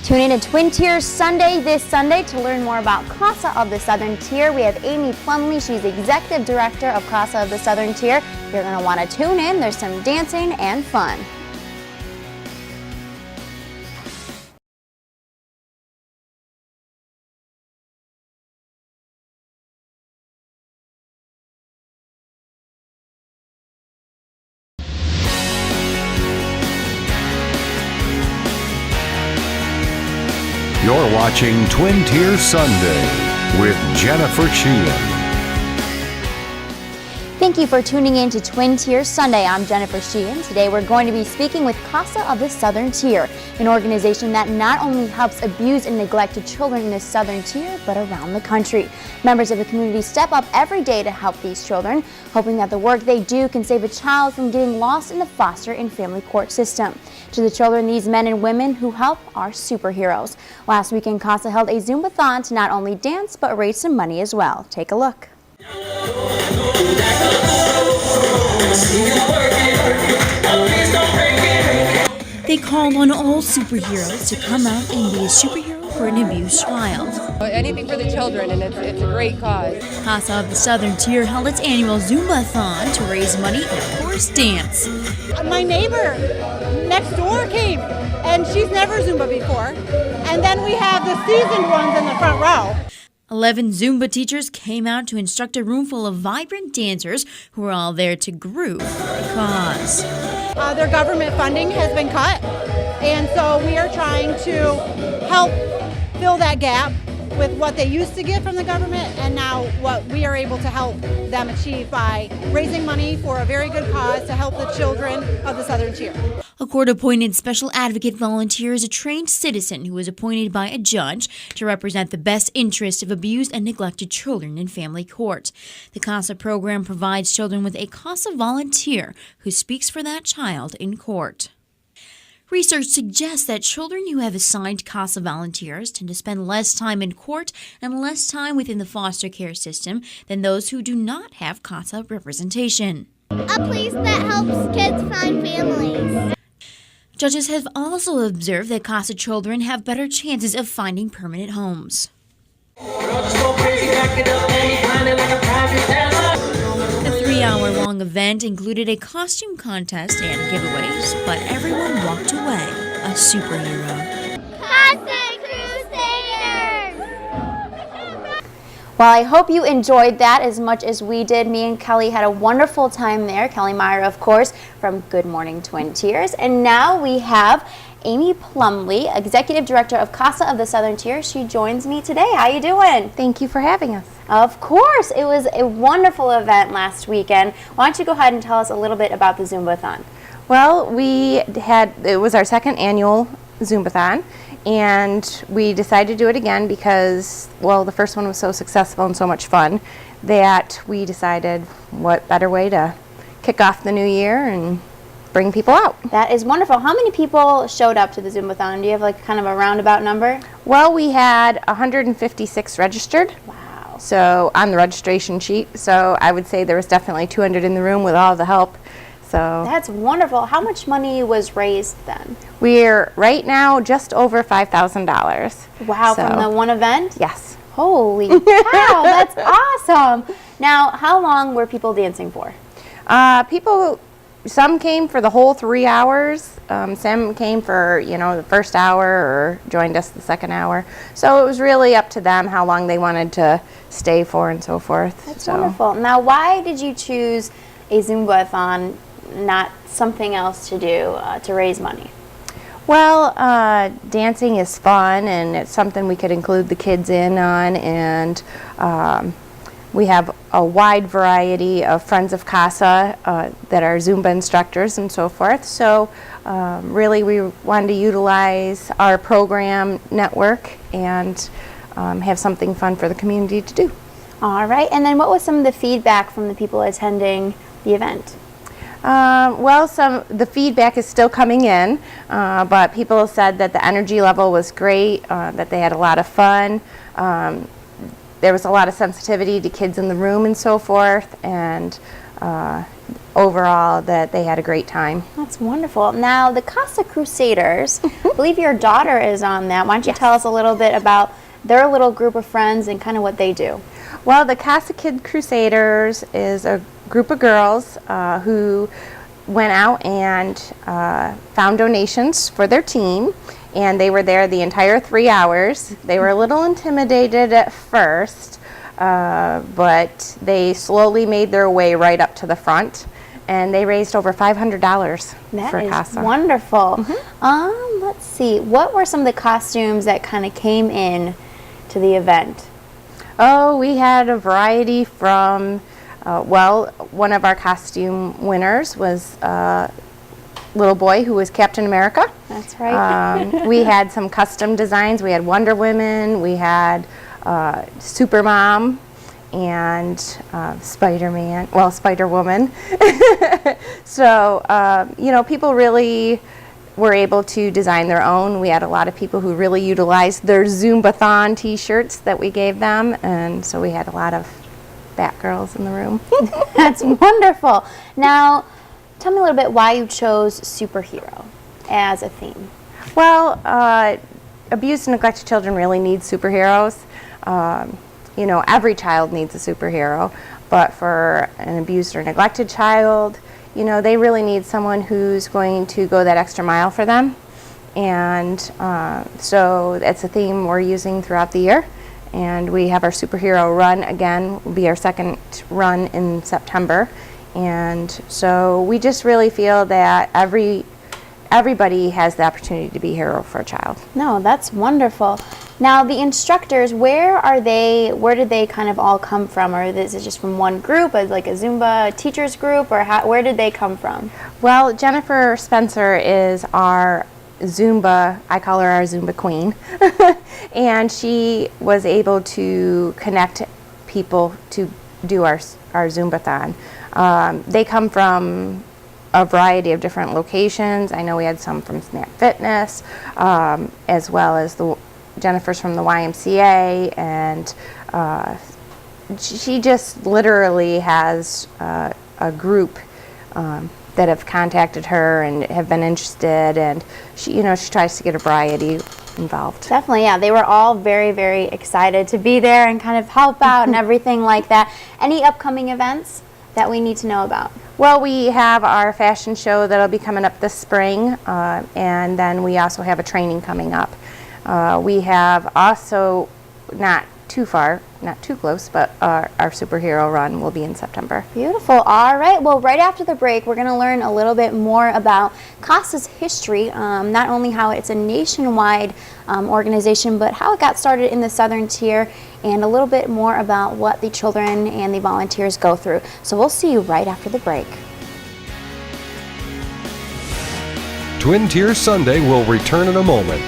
Tune in to Twin Tiers Sunday this Sunday to learn more about Casa of the Southern Tier. We have Amy Plumley. She's Executive Director of Casa of the Southern Tier. You're going to want to tune in. There's some dancing and fun. You're watching Twin Tiers Sunday with Jennifer Sheahen. Thank you for tuning in to Twin Tiers Sunday. I'm Jennifer Sheahen. Today we're going to be speaking with Casa of the Southern Tier, an organization that not only helps abused and neglected children in the Southern Tier, but around the country. Members of the community step up every day to help these children, hoping that the work they do can save a child from getting lost in the foster and family court system. To the children, these men and women who help are superheroes. Last weekend, Casa held a Zumbathon to not only dance, but raise some money as well. Take a look. They called on all superheroes to come out and be a superhero for an abused child. Anything for the children, and it's a great cause. Casa of the Southern Tier held its annual Zumbathon to raise money and, of course, dance. My neighbor next door came, and she's never Zumba before. And then we have the seasoned ones in the front row. 11 Zumba teachers came out to instruct a room full of vibrant dancers who were all there to groove for a cause. Their government funding has been cut, and so we are trying to help fill that gap with what they used to get from the government and now what we are able to help them achieve by raising money for a very good cause to help the children of the Southern Tier. A court-appointed special advocate volunteer is a trained citizen who is appointed by a judge to represent the best interests of abused and neglected children in family court. The CASA program provides children with a CASA volunteer who speaks for that child in court. Research suggests that children who have assigned CASA volunteers tend to spend less time in court and less time within the foster care system than those who do not have CASA representation. A place that helps kids find families. Judges have also observed that CASA children have better chances of finding permanent homes. The 3-hour-long event included a costume contest and giveaways, but everyone walked away a superhero. Casa Crusaders! Well, I hope you enjoyed that as much as we did. Me and Kelly had a wonderful time there. Kelly Meyer, of course, from Good Morning Twin Tiers. And now we have Amy Plumley, Executive Director of Casa of the Southern Tier. She joins me today. How you doing? Thank you for having us. Of course. It was a wonderful event last weekend. Why don't you go ahead and tell us a little bit about the Zumbathon? Well, it was our second annual Zumbathon, and we decided to do it again because, well, the first one was so successful and so much fun that we decided what better way to kick off the new year and bring people out. That is wonderful. How many people showed up to the Zumbathon? Do you have like kind of a roundabout number? Well, we had 156 registered. Wow. So on the registration sheet, so I would say there was definitely 200 in the room with all the help. So that's wonderful. How much money was raised then? We're right now just over $5,000. Wow, from the one event? Yes. Holy cow, that's awesome. Now, how long were people dancing for? Some came for the whole 3 hours. Some came for, the first hour or joined us the second hour. So it was really up to them how long they wanted to stay for and so forth. That's wonderful. Now, why did you choose a Zumbathon, not something else to do to raise money? Well, dancing is fun, and it's something we could include the kids in on, and we have a wide variety of friends of Casa that are Zumba instructors and so forth. So really we wanted to utilize our program network and have something fun for the community to do. All right, and then what was some of the feedback from the people attending the event? Well, the feedback is still coming in, but people have said that the energy level was great, that they had a lot of fun. There was a lot of sensitivity to kids in the room and so forth, and overall that they had a great time. That's wonderful. Now, the Casa Crusaders, I believe your daughter is on that. Why don't you tell us a little bit about their little group of friends and kind of what they do? Well, the Casa Kid Crusaders is a group of girls who went out and found donations for their team, and they were there the entire 3 hours. They were a little intimidated at first, but they slowly made their way right up to the front, and they raised over $500 for Casa. That is wonderful. Let's see, what were some of the costumes that kind of came in to the event? Oh, we had a variety from, well, one of our costume winners was a little boy who was Captain America. That's right. We had some custom designs. We had Wonder Woman, we had Supermom, and Spider-Man, well, Spider-Woman. So, you know, people really were able to design their own. We had a lot of people who really utilized their Zumbathon t-shirts that we gave them, and so we had a lot of Batgirls in the room. That's wonderful. Now, tell me a little bit why you chose superhero as a theme. Well, abused and neglected children really need superheroes. You know, every child needs a superhero, but for an abused or neglected child, you know, they really need someone who's going to go that extra mile for them. And so it's a theme we're using throughout the year. And we have our superhero run again, will be our second run in September. And so we just really feel that everybody has the opportunity to be a hero for a child. No, that's wonderful. Now, the instructors, where did they kind of all come from? Or is it just from one group, like a Zumba teachers group, or where did they come from? Well, Jennifer Spencer is our Zumba, I call her our Zumba queen, and she was able to connect people to do our Zumbathon. They come from a variety of different locations. I know we had some from Snap Fitness, as well as Jennifer's from the YMCA, and she just literally has a group that have contacted her and have been interested, and she tries to get a variety involved. Definitely, yeah. They were all very, very excited to be there and kind of help out and everything like that. Any upcoming events that we need to know about? Well, we have our fashion show that'll be coming up this spring, and then we also have a training coming up. We have also, not too close, but our superhero run will be in September. Beautiful. All right. Well, right after the break, we're going to learn a little bit more about Casa's history, not only how it's a nationwide organization, but how it got started in the Southern Tier, and a little bit more about what the children and the volunteers go through. So we'll see you right after the break. Twin Tier Sunday will return in a moment.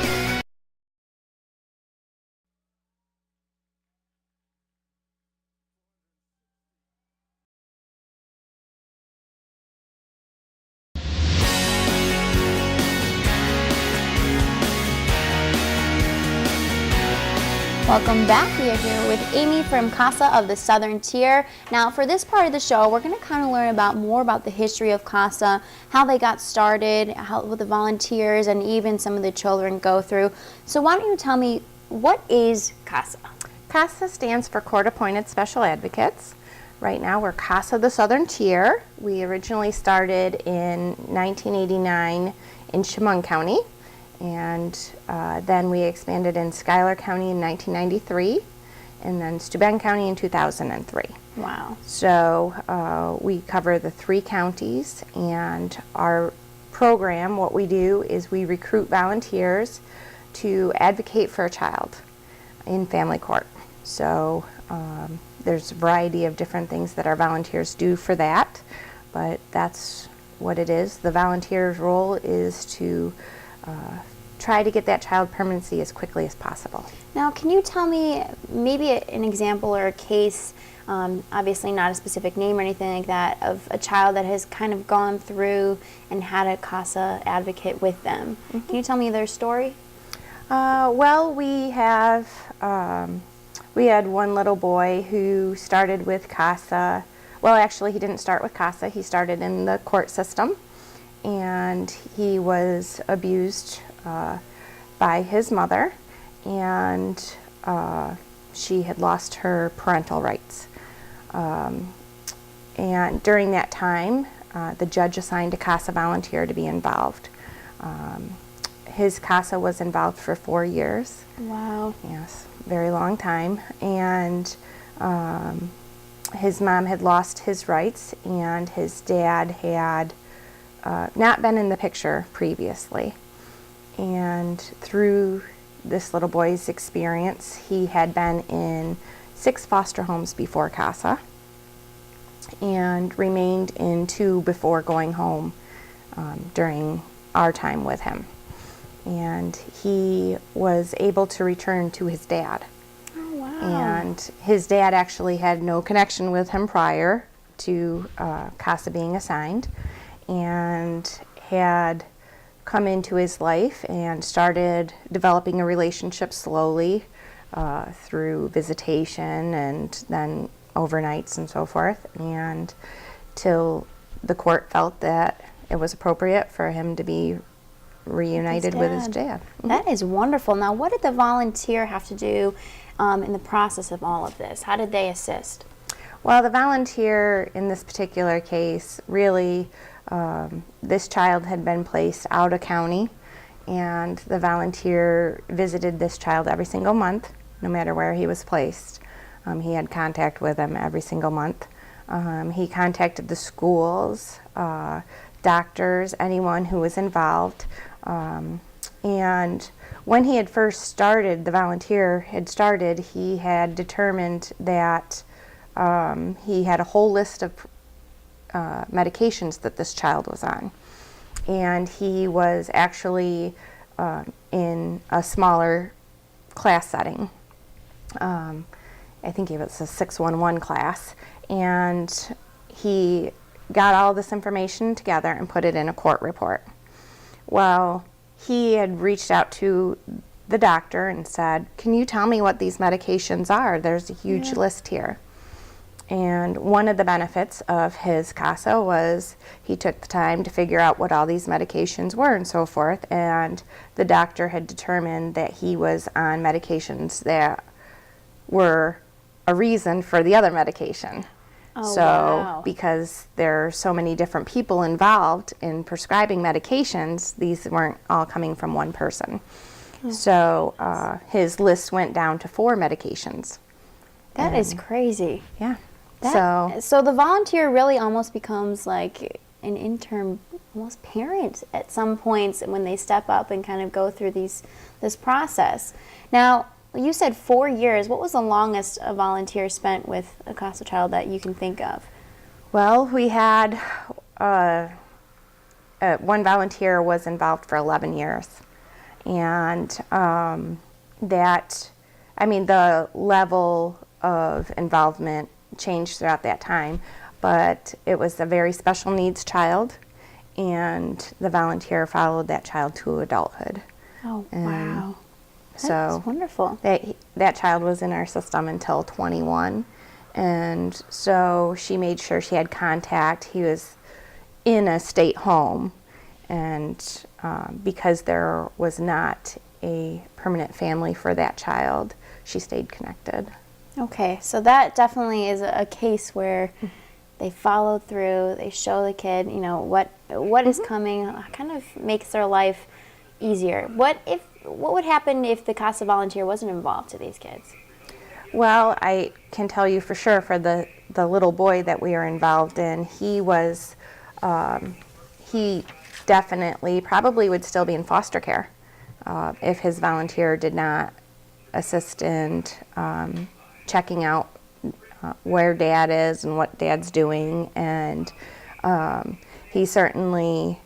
Welcome back. We are here with Amy from Casa of the Southern Tier. Now, for this part of the show, we're going to kind of learn more about the history of Casa, how they got started, what the volunteers and even some of the children go through. So why don't you tell me, what is Casa? CASA stands for Court Appointed Special Advocates. Right now we're Casa of the Southern Tier. We originally started in 1989 in Chemung County, and then we expanded in Schuyler County in 1993, and then Steuben County in 2003. Wow. So we cover the 3 counties, and our program, what we do is we recruit volunteers to advocate for a child in family court. So there's a variety of different things that our volunteers do for that, but that's what it is. The volunteer's role is to try to get that child permanency as quickly as possible. Now, can you tell me maybe an example or a case, obviously not a specific name or anything like that, of a child that has kind of gone through and had a Casa advocate with them? Mm-hmm. Can you tell me their story? Well, we had one little boy who started with Casa Well, actually, he didn't start with Casa. He started in the court system, and he was abused by his mother, and she had lost her parental rights. And during that time, the judge assigned a Casa volunteer to be involved. His Casa was involved for 4 years. Wow. Yes, very long time. And his mom had lost his rights, and his dad had not been in the picture previously. And through this little boy's experience, he had been in 6 foster homes before Casa and remained in 2 before going home during our time with him. And he was able to return to his dad. Oh, wow. And his dad actually had no connection with him prior to Casa being assigned, and had come into his life and started developing a relationship slowly through visitation and then overnights and so forth, and till the court felt that it was appropriate for him to be reunited with his dad. That is wonderful. Now, what did the volunteer have to do in the process of all of this? How did they assist? Well, the volunteer in this particular case, really, this child had been placed out of county, and the volunteer visited this child every single month, no matter where he was placed. He had contact with him every single month. He contacted the schools, doctors, anyone who was involved. And when he had first started, the volunteer had started, he had determined that he had a whole list of medications that this child was on. And he was actually in a smaller class setting. I think it was a 611 class. And he got all this information together and put it in a court report. Well, he had reached out to the doctor and said, "Can you tell me what these medications are? There's a huge list here." And one of the benefits of his Casa was he took the time to figure out what all these medications were and so forth, and the doctor had determined that he was on medications that were a reason for the other medication. Oh, So wow. because there are so many different people involved in prescribing medications, these weren't all coming from one person. So his list went down to 4 medications. That is crazy. Yeah. So the volunteer really almost becomes like an intern, almost parent at some points when they step up and kind of go through this process. Now, you said 4 years. What was the longest a volunteer spent with a Casa child that you can think of? Well, we had one volunteer was involved for 11 years. And the level of involvement changed throughout that time, but it was a very special needs child, and the volunteer followed that child to adulthood. Oh, And wow. So That's wonderful. that child was in our system until 21, and so she made sure she had contact. He was in a state home, and because there was not a permanent family for that child, she stayed connected. Okay, so that definitely is a case where they follow through, they show the kid, what is coming, kind of makes their life easier. What would happen if the Casa volunteer wasn't involved to these kids? Well, I can tell you for sure for the little boy that we are involved in, he definitely probably would still be in foster care if his volunteer did not assist in checking out where dad is and what dad's doing, and he certainly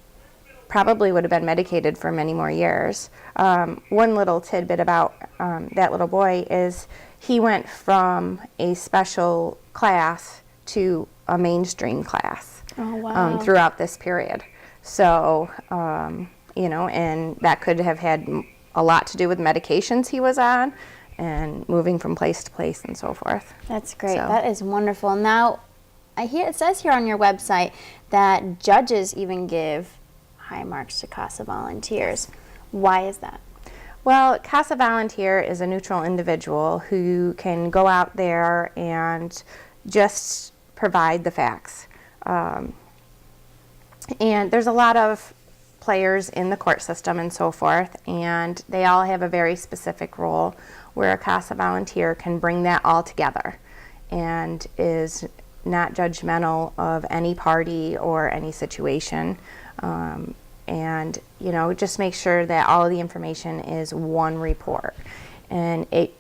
probably would have been medicated for many more years. One little tidbit about that little boy is he went from a special class to a mainstream class throughout this period. So, and that could have had a lot to do with medications he was on and moving from place to place and so forth. That's great. So. That is wonderful. Now, it says here on your website that judges even give high marks to Casa volunteers. Why is that? Well, Casa volunteer is a neutral individual who can go out there and just provide the facts. And there's a lot of players in the court system and so forth, and they all have a very specific role where a Casa volunteer can bring that all together and is not judgmental of any party or any situation. And just make sure that all of the information is one report, and it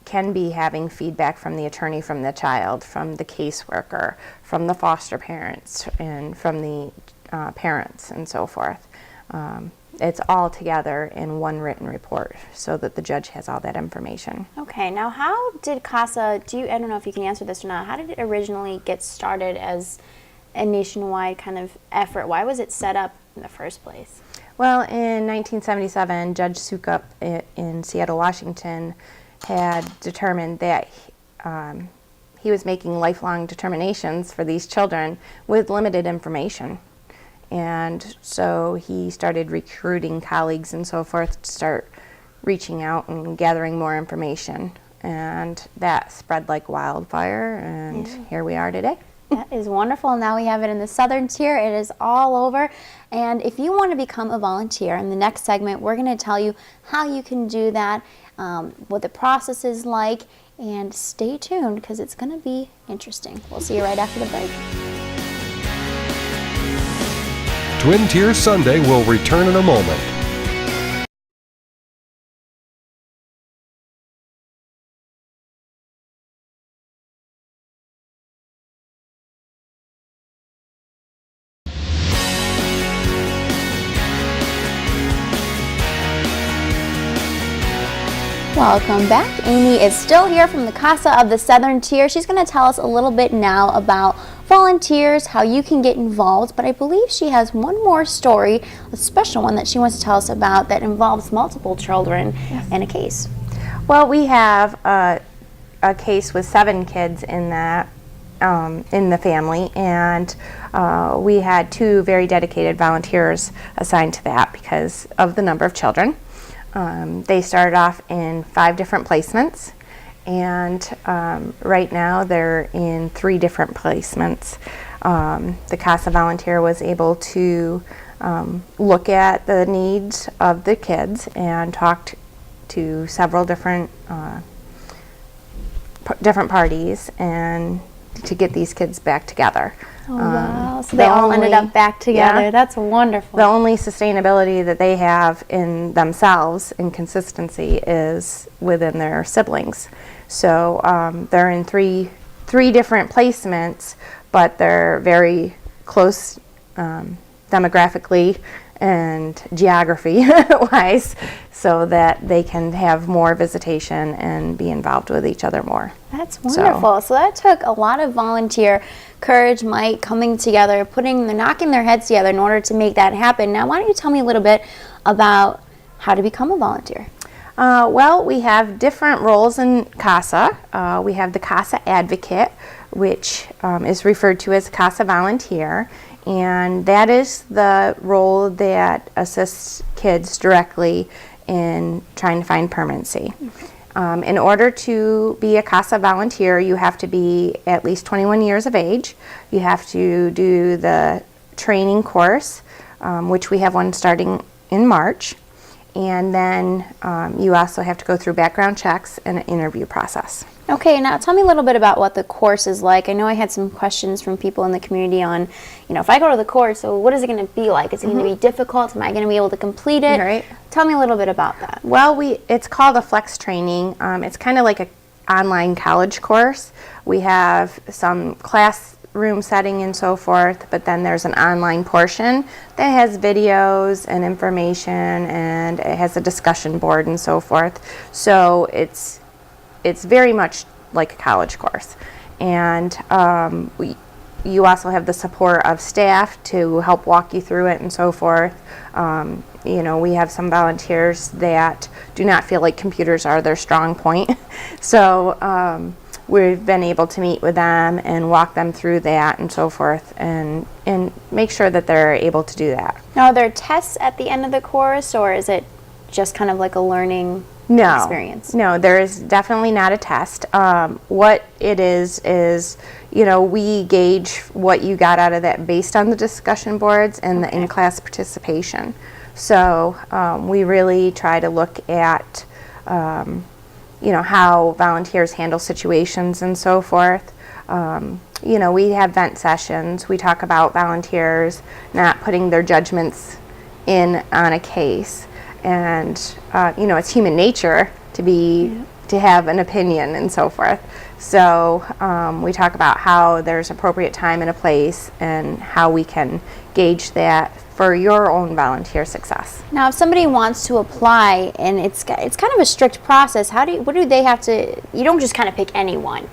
can be having feedback from the attorney, from the child, from the caseworker, from the foster parents, and from the parents and so forth. It's all together in one written report so that the judge has all that information. Okay, now how did Casa, I don't know if you can answer this or not, how did it originally get started as a nationwide kind of effort? Why was it set up in the first place? Well, in 1977, Judge Sukup in Seattle, Washington, had determined that he was making lifelong determinations for these children with limited information. And so he started recruiting colleagues and so forth to start reaching out and gathering more information. And that spread like wildfire, and here we are today. That is wonderful. Now we have it in the Southern Tier. It is all over. And if you want to become a volunteer, in the next segment, we're going to tell you how you can do that, what the process is like, and stay tuned because it's going to be interesting. We'll see you right after the break. Twin Tier Sunday will return in a moment. Welcome back. Amy is still here from the Casa of the Southern Tier. She's going to tell us a little bit now about volunteers, how you can get involved, but I believe she has one more story, a special one that she wants to tell us about that involves multiple children and a case. Well, we have a case with 7 kids in that in the family, and we had 2 very dedicated volunteers assigned to that because of the number of children. They started off in 5 different placements, and right now they're in 3 different placements. The Casa volunteer was able to look at the needs of the kids and talked to several different parties and to get these kids back together. Oh, wow. So they all ended up back together. Yeah. That's wonderful. The only sustainability that they have in themselves and consistency is within their siblings. So they're in three different placements, but they're very close demographically and geography-wise, so that they can have more visitation and be involved with each other more. That's wonderful. So that took a lot of volunteer courage, might, coming together, knocking their heads together in order to make that happen. Now, why don't you tell me a little bit about how to become a volunteer? Well, we have different roles in Casa. We have the Casa advocate, which is referred to as Casa volunteer, and that is the role that assists kids directly in trying to find permanency. In order to be a Casa volunteer, you have to be at least 21 years of age. You have to do the training course, which we have one starting in March. And then you also have to go through background checks and an interview process. Okay, now tell me a little bit about what the course is like. I know I had some questions from people in the community on, if I go to the course, so what is it going to be like? Is it going to be difficult? Am I going to be able to complete it? Right. Tell me a little bit about that. Well, it's called a flex training. It's kind of like an online college course. We have some classroom setting and so forth, but then there's an online portion that has videos and information, and it has a discussion board and so forth. So it's very much like a college course. And you also have the support of staff to help walk you through it and so forth. We have some volunteers that do not feel like computers are their strong point. So we've been able to meet with them and walk them through that and so forth, and make sure that they're able to do that. Now, are there tests at the end of the course, or is it just kind of like a learning experience? No, there is definitely not a test. What it is, we gauge what you got out of that based on the discussion boards and the in-class participation. So we really try to look at, how volunteers handle situations and so forth. We have vent sessions. We talk about volunteers not putting their judgments in on a case. And, it's human nature to have an opinion and so forth. So we talk about how there's appropriate time and a place and how we can gauge that for your own volunteer success. Now, if somebody wants to apply, and it's kind of a strict process, what do they have to, you don't just kind of pick anyone.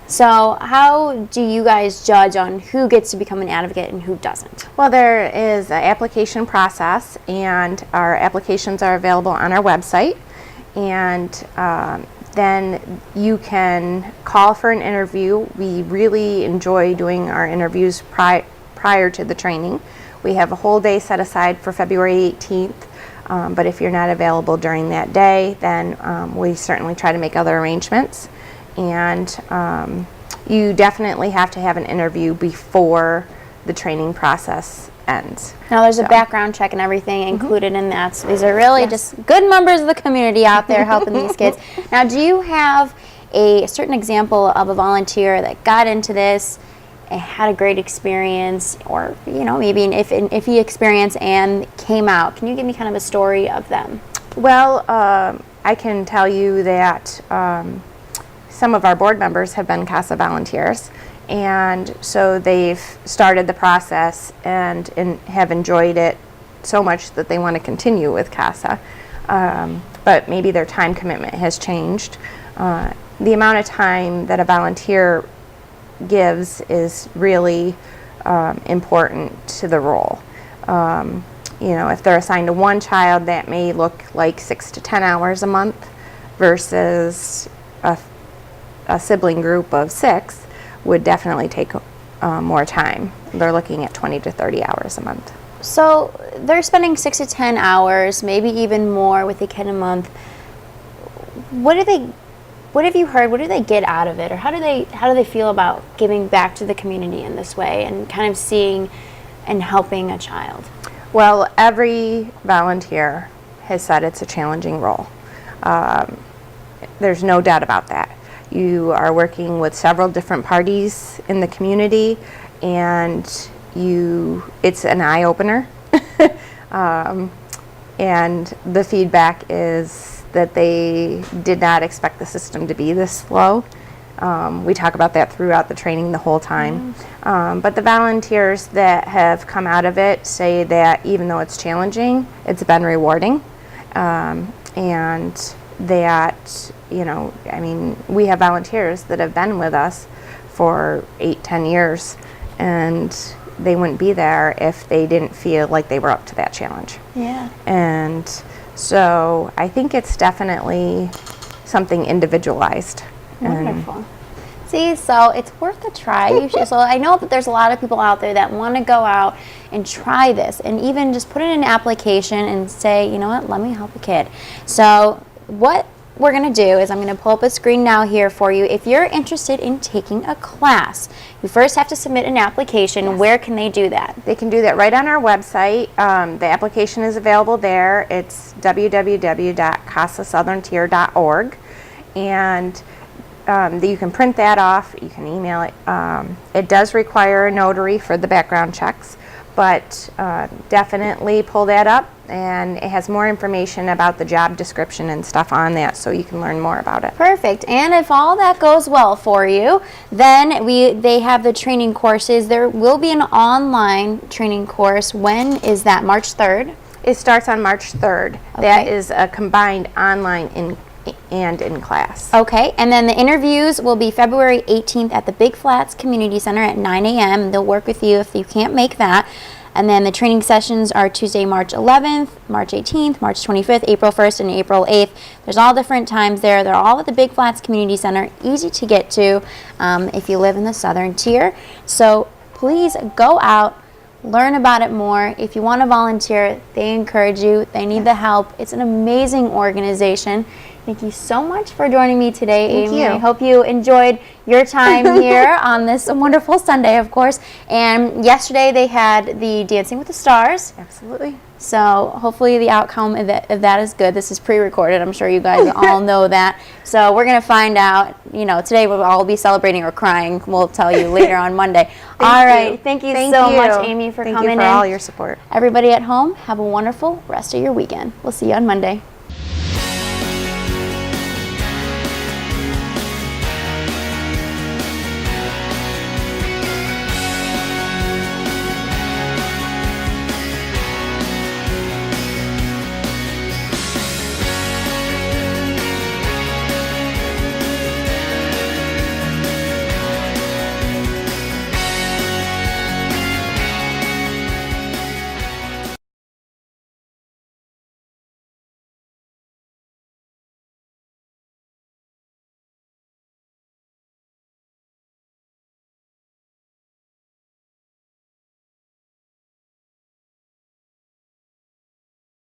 So how do you guys judge on who gets to become an advocate and who doesn't? Well, there is an application process, and our applications are available on our website. And then you can call for an interview. We really enjoy doing our interviews prior to the training. We have a whole day set aside for February 18th, but if you're not available during that day, then we certainly try to make other arrangements. And you definitely have to have an interview before the training process ends. Now, there's a background check and everything included in that. So these are really just good members of the community out there helping these kids. Now, do you have a certain example of a volunteer that got into this and had a great experience, or maybe if he experienced and came out? Can you give me kind of a story of them? Well, I can tell you that some of our board members have been Casa volunteers, and so they've started the process and have enjoyed it so much that they want to continue with Casa, but maybe their time commitment has changed. The amount of time that a volunteer gives is really important to the role. If they're assigned to one child, that may look like 6 to 10 hours a month versus a sibling group of 6 would definitely take more time. They're looking at 20 to 30 hours a month. So they're spending 6 to 10 hours, maybe even more with a kid a month. What have you heard? What do they get out of it, or how do they feel about giving back to the community in this way and kind of seeing and helping a child? Well, every volunteer has said it's a challenging role. There's no doubt about that. You are working with several different parties in the community, and it's an eye-opener. And the feedback is that they did not expect the system to be this slow. We talk about that throughout the training the whole time. But the volunteers that have come out of it say that even though it's challenging, it's been rewarding. And that, we have volunteers that have been with us for 8-10 years, and they wouldn't be there if they didn't feel like they were up to that challenge. Yeah. And so I think it's definitely something individualized. Wonderful. See, so it's worth a try. So I know that there's a lot of people out there that want to go out and try this, and even just put in an application and say, you know what, let me help a kid. So what we're going to do is I'm going to pull up a screen now here for you. If you're interested in taking a class, you first have to submit an application. Yes. Where can they do that? They can do that right on our website. The application is available there. It's www.casasoutherntier.org, and you can print that off. You can email it. It does require a notary for the background checks, but definitely pull that up, and it has more information about the job description and stuff on that, so you can learn more about it. Perfect. And if all that goes well for you, then they have the training courses. There will be an online training course. When is that? March 3rd? It starts on March 3rd. Okay. That is a combined online and in class. Okay, and then the interviews will be February 18th at the Big Flats Community Center at 9 a.m. They'll work with you if you can't make that. And then the training sessions are Tuesday, March 11th, March 18th, March 25th, April 1st, and April 8th. There's all different times there. They're all at the Big Flats Community Center, easy to get to if you live in the southern tier. So please go out, learn about it more. If you want to volunteer, they encourage you. They need the help. It's an amazing organization. Thank you so much for joining me today, Amy. I hope you enjoyed your time here on this wonderful Sunday, of course. And yesterday they had the Dancing with the Stars. Absolutely. So hopefully the outcome of that is good. This is pre-recorded. I'm sure you guys all know that. So we're going to find out, today we'll all be celebrating or crying. We'll tell you later on Monday. All right. Thank you so much, Amy, for coming in. Thank you for all your support. Everybody at home, have a wonderful rest of your weekend. We'll see you on Monday.